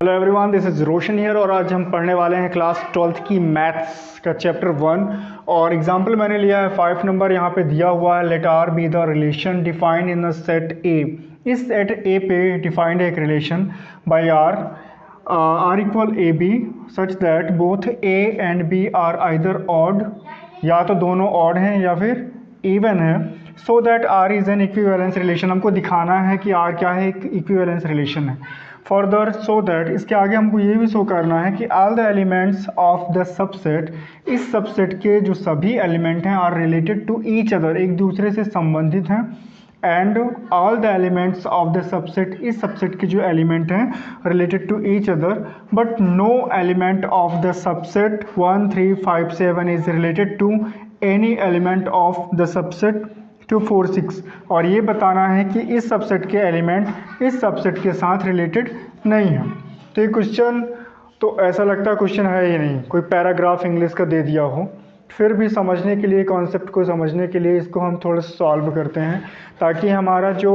Hello everyone, this is Roshan here और आज हम पढ़ने वाले हैं क्लास 12th की मैथ्स का चैप्टर 1 और एग्जांपल मैंने लिया है 5 नंबर यहाँ पे दिया हुआ है। Let R be the relation defined in the set A. इस सेट ए पे डिफाइंड है एक relation by R equal A B such that both A and B are either odd, या तो दोनों ऑड हैं या फिर इवन है। So that R is an equivalence relation. हमको दिखाना है कि आर क्या है, एक इक्विवेलेंस रिलेशन है। फर्दर सो दैट इसके आगे हमको ये भी शो करना है कि all the elements of the subset, इस सबसेट के जो सभी एलिमेंट हैं are related to each other, एक दूसरे से संबंधित हैं। And all the elements of the subset, इस सबसेट के जो एलिमेंट हैं related to each other, but no element of the subset 1 3 5 7 is related to any element of the subset 2 4 6। और ये बताना है कि इस सबसेट के एलिमेंट इस सबसेट के साथ रिलेटेड नहीं है। तो ये क्वेश्चन तो ऐसा लगता है क्वेश्चन है ही नहीं, कोई पैराग्राफ इंग्लिश का दे दिया हो। फिर भी समझने के लिए, कॉन्सेप्ट को समझने के लिए इसको हम थोड़ा सॉल्व करते हैं ताकि हमारा जो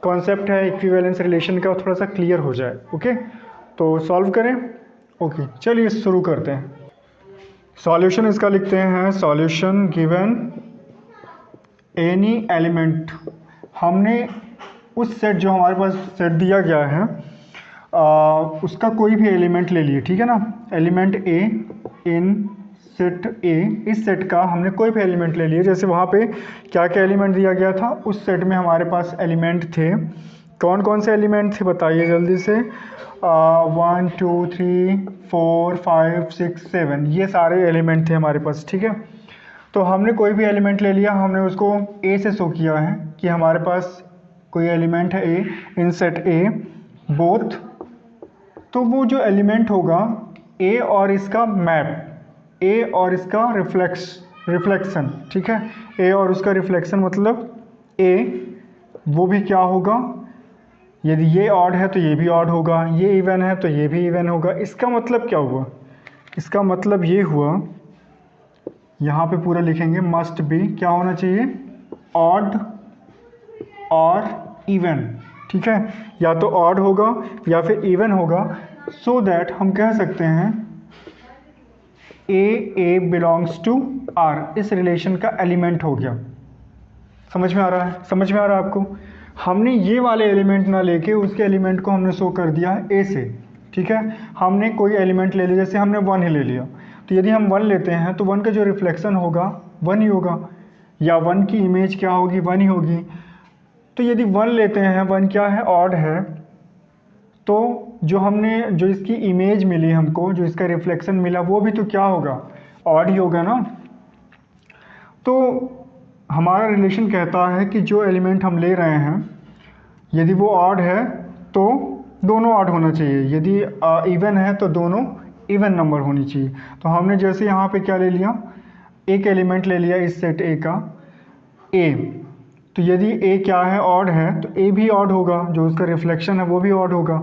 कॉन्सेप्ट है इक्विवेलेंस रिलेशन का थोड़ा सा क्लियर हो जाए। ओके, तो सॉल्व करें। ओके, चलिए शुरू करते हैं। सॉल्यूशन इसका लिखते हैं, सॉल्यूशन गिवन एनी एलिमेंट। हमने उस सेट जो हमारे पास सेट दिया गया है उसका कोई भी एलिमेंट ले लिए, ठीक है ना। Element A in set A, इस सेट का हमने कोई भी एलिमेंट ले लिए। जैसे वहाँ पे क्या क्या एलिमेंट दिया गया था, उस सेट में हमारे पास एलिमेंट थे। कौन कौन से एलिमेंट थे बताइए जल्दी से। 1 2 3 4 5 6 7, ये सारे एलिमेंट थे हमारे पास, ठीक है। तो हमने कोई भी एलिमेंट ले लिया, हमने उसको ए से शो किया है कि हमारे पास कोई एलिमेंट है ए इन सेट ए बोथ। तो वो जो एलिमेंट होगा ए और इसका मैप, ए और इसका रिफ्लेक्शन, ठीक है। ए और उसका रिफ्लेक्शन मतलब ए, वो भी क्या होगा, यदि ये ऑड है तो ये भी ऑड होगा, ये इवन है तो ये भी इवन होगा। इसका मतलब क्या हुआ, इसका मतलब ये हुआ, यहाँ पे पूरा लिखेंगे, मस्ट बी क्या होना चाहिए, ऑड और इवन, ठीक है। या तो ऑड होगा या फिर इवन होगा। सो दैट हम कह सकते हैं ए बिलोंग्स टू आर, इस रिलेशन का एलिमेंट हो गया। समझ में आ रहा है, समझ में आ रहा है आपको। हमने ये वाले एलिमेंट ना लेके उसके एलिमेंट को हमने शो कर दिया है ए से, ठीक है। हमने कोई एलिमेंट ले लिया, जैसे हमने 1 ही ले लिया, तो यदि हम 1 लेते हैं तो 1 का जो रिफ्लेक्शन होगा 1 ही होगा, या 1 की इमेज क्या होगी, 1 ही होगी। तो यदि 1 लेते हैं, 1 क्या है, ऑड है, तो जो इसकी इमेज मिली हमको, जो इसका रिफ्लेक्शन मिला, वो भी तो क्या होगा, ऑड ही होगा ना। तो हमारा रिलेशन कहता है कि जो एलिमेंट हम ले रहे हैं यदि वो ऑड है तो दोनों ऑड होना चाहिए, यदि इवन है तो दोनों इवन नंबर होनी चाहिए। तो हमने जैसे यहाँ पे क्या ले लिया, एक एलिमेंट ले लिया इस सेट ए का, ए। तो यदि ए क्या है, ऑड है, तो ए भी ऑड होगा, जो उसका रिफ्लेक्शन है वो भी ऑड होगा।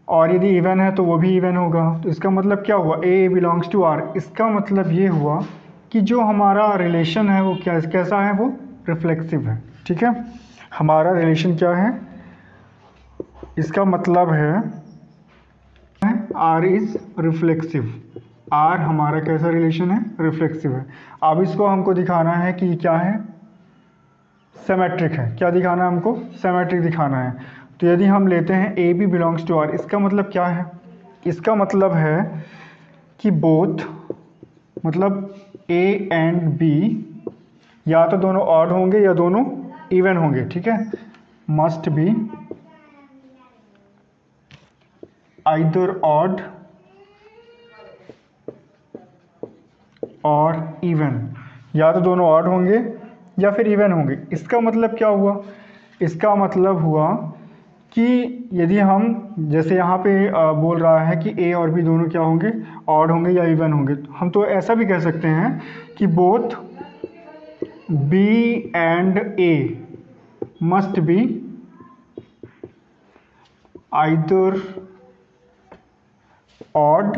और यदि इवन है तो वो भी इवन होगा। तो इसका मतलब क्या हुआ, ए बिलोंग्स टू आर। इसका मतलब ये हुआ कि जो हमारा रिलेशन है वो कैसा है, वो रिफ्लेक्सिव है, ठीक है। हमारा रिलेशन क्या है, इसका मतलब है आर इज रिफ्लेक्सिव। आर हमारा कैसा रिलेशन है, रिफ्लेक्सिव है। अब इसको हमको दिखाना है कि क्या है, सिमेट्रिक है। क्या दिखाना है हमको, सिमेट्रिक दिखाना है। तो यदि हम लेते हैं A B belongs to R, इसका मतलब क्या है, इसका मतलब है कि बोथ, मतलब ए एंड बी या तो दोनों ऑड होंगे या दोनों इवन होंगे, ठीक है। मस्ट बी आइदर ऑड और इवन, या तो दोनों ऑड होंगे या फिर इवन होंगे। इसका मतलब क्या हुआ, इसका मतलब हुआ कि यदि हम, जैसे यहाँ पे बोल रहा है कि ए और बी दोनों क्या होंगे, ऑड होंगे या इवन होंगे, हम तो ऐसा भी कह सकते हैं कि both B and A must be either odd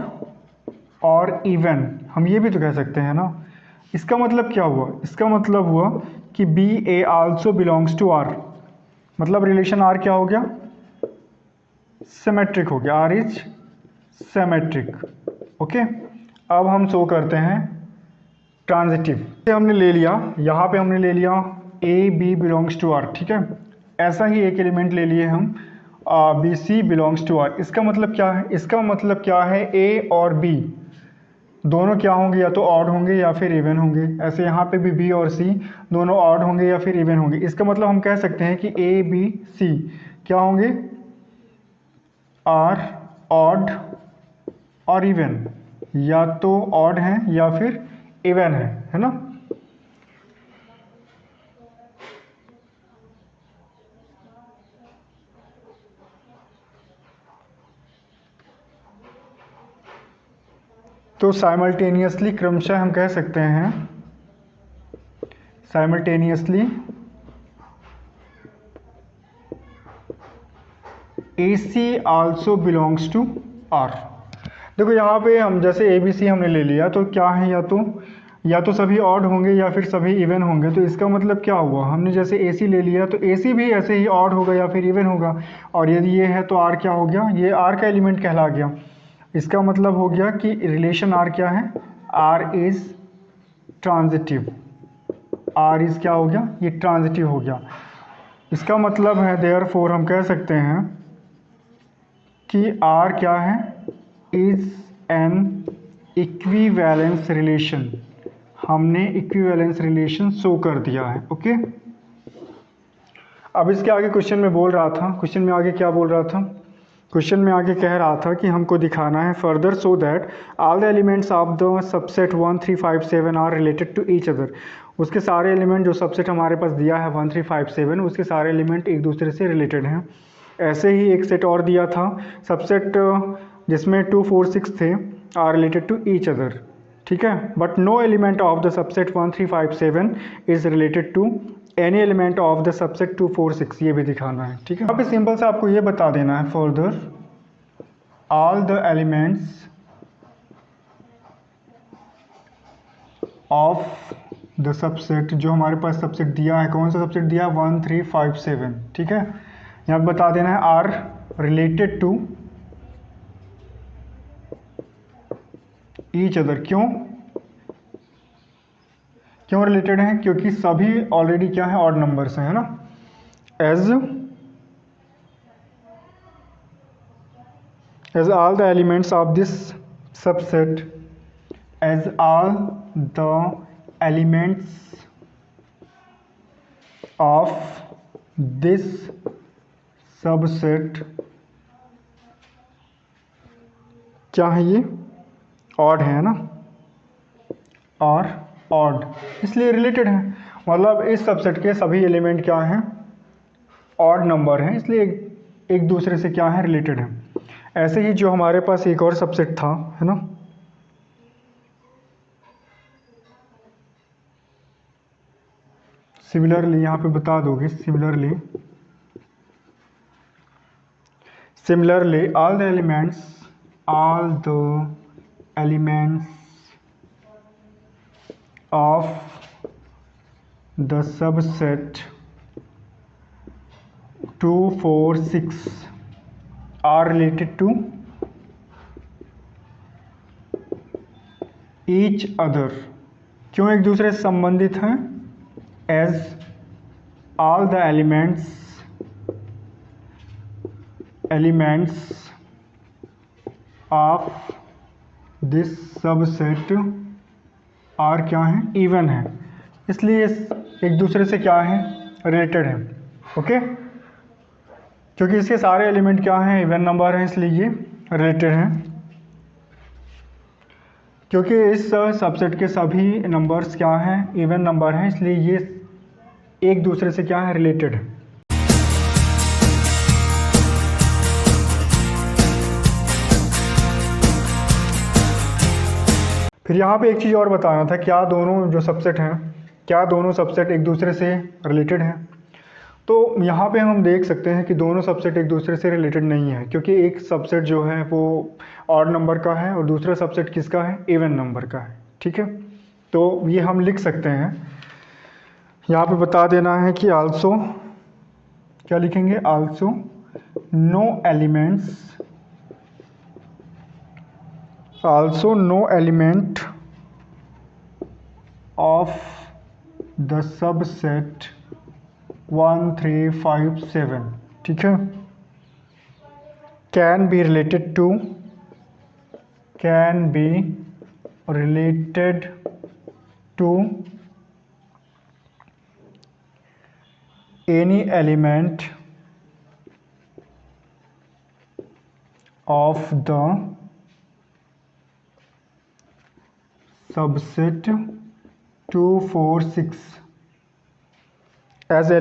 और इवन, हम ये भी तो कह सकते हैं ना। इसका मतलब क्या हुआ, इसका मतलब हुआ कि B A also belongs to R, मतलब रिलेशन आर क्या हो गया, सिमेट्रिक हो गया, आर इज सिमेट्रिक। ओके, अब हम शो करते हैं ट्रांजिटिव। हमने ले लिया, यहाँ पे हमने ले लिया A B belongs to R, ठीक है। ऐसा ही एक एलिमेंट ले लिए हम B C belongs to R. इसका मतलब क्या है? इसका मतलब क्या है, ए और बी दोनों क्या होंगे, या तो ऑड होंगे या फिर इवन होंगे। ऐसे यहाँ पे भी बी और सी दोनों ऑड होंगे या फिर इवन होंगे। इसका मतलब हम कह सकते हैं कि ए बी सी क्या होंगे, आर ऑड और इवन, या तो ऑड है या फिर इवन है ना। तो साइमल्टेनियसली क्रमशः हम कह सकते हैं, simultaneously A C also belongs to R. देखो यहाँ पे हम जैसे ए बी सी हमने ले लिया, तो क्या है, या तो सभी ऑड होंगे या फिर सभी इवन होंगे। तो इसका मतलब क्या हुआ, हमने जैसे ए सी ले लिया तो ए सी भी ऐसे ही ऑड होगा या फिर इवन होगा। और यदि ये है तो आर क्या हो गया, ये आर का एलिमेंट कहला गया। इसका मतलब हो गया कि रिलेशन आर क्या है, R is transitive. R is क्या हो गया, ये ट्रांजिटिव हो गया। इसका मतलब है देयरफॉर हम कह सकते हैं कि आर क्या है, इज एन इक्विवेलेंस रिलेशन। हमने इक्विवेलेंस रिलेशन शो कर दिया है। ओके, अब इसके आगे क्वेश्चन में बोल रहा था, क्वेश्चन में आगे क्या बोल रहा था, क्वेश्चन में आगे कह रहा था कि हमको दिखाना है further so that all the elements of the subset 1 3 5 7 are related to each other. उसके सारे एलिमेंट जो सबसेट हमारे पास दिया है 1 3 5 7, उसके सारे एलिमेंट एक दूसरे से रिलेटेड हैं। ऐसे ही एक सेट और दिया था सबसेट जिसमें 2 4 6 थे, are related to each other, ठीक है। But no element of the subset 1 3 5 7 is related to any element of the subset 2 4 6, ये भी दिखाना है, ठीक है। यहाँ पे सिंपल से आपको ये बता देना है further all the elements of the subset, जो हमारे पास सबसेट दिया है, कौन सा सबसेट दिया है, 1 3 5 7, ठीक है। यहाँ पे बता देना है are related to each other. क्यों रिलेटेड है, क्योंकि सभी ऑलरेडी क्या है, ऑड नंबर्स हैं, है ना। as all the elements of this subset, as all the elements of this subset क्या है, ये ऑड है ना, और ऑड इसलिए रिलेटेड है। मतलब इस सबसेट के सभी एलिमेंट क्या हैं, ऑड नंबर हैं, इसलिए एक दूसरे से क्या है, रिलेटेड है। ऐसे ही जो हमारे पास एक और सबसेट था, है ना, सिमिलरली यहाँ पे बता दोगे, similarly all the elements of the subset 2 4 6 are related to each other। क्यों एक दूसरे से संबंधित हैं, as all the elements of this subset are क्या हैं, इवन है, इसलिए एक दूसरे से क्या है, रिलेटेड है। ओके, क्योंकि इसके सारे एलिमेंट क्या हैं, इवन नंबर हैं, इसलिए ये रिलेटेड हैं। क्योंकि इस सबसेट के सभी नंबर्स क्या हैं, इवन नंबर हैं, इसलिए ये एक दूसरे से क्या है, रिलेटेड है। फिर यहाँ पे एक चीज़ और बताना था, क्या दोनों जो सबसेट हैं, क्या दोनों सबसेट एक दूसरे से रिलेटेड हैं। तो यहाँ पे हम देख सकते हैं कि दोनों सबसेट एक दूसरे से रिलेटेड नहीं है, क्योंकि एक सबसेट जो है वो ऑड नंबर का है और दूसरा सबसेट किसका है, इवन नंबर का है, ठीक है। तो ये हम लिख सकते हैं, यहाँ पे बता देना है कि आल्सो, क्या लिखेंगे, also no element of the subset 1 3 5 7, ठीक है, can be related to any element of the subset 2 4 6 as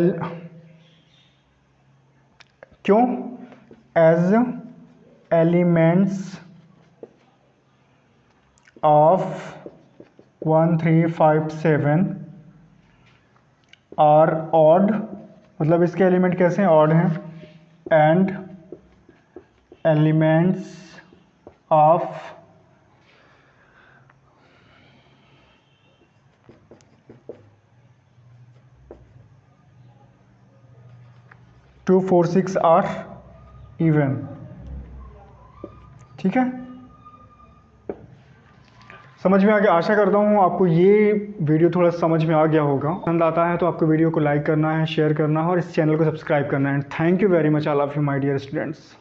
क्यों as elements of 1 3 5 7 are odd, मतलब इसके एलिमेंट कैसे हैं, ऑड हैं, and elements of 2 4 6 are even, ठीक है, समझ में आ गया। आशा करता हूँ आपको ये वीडियो थोड़ा समझ में आ गया होगा। पसंद आता है तो आपको वीडियो को लाइक करना है, शेयर करना है और इस चैनल को सब्सक्राइब करना है। Thank you very much, I love you my dear students.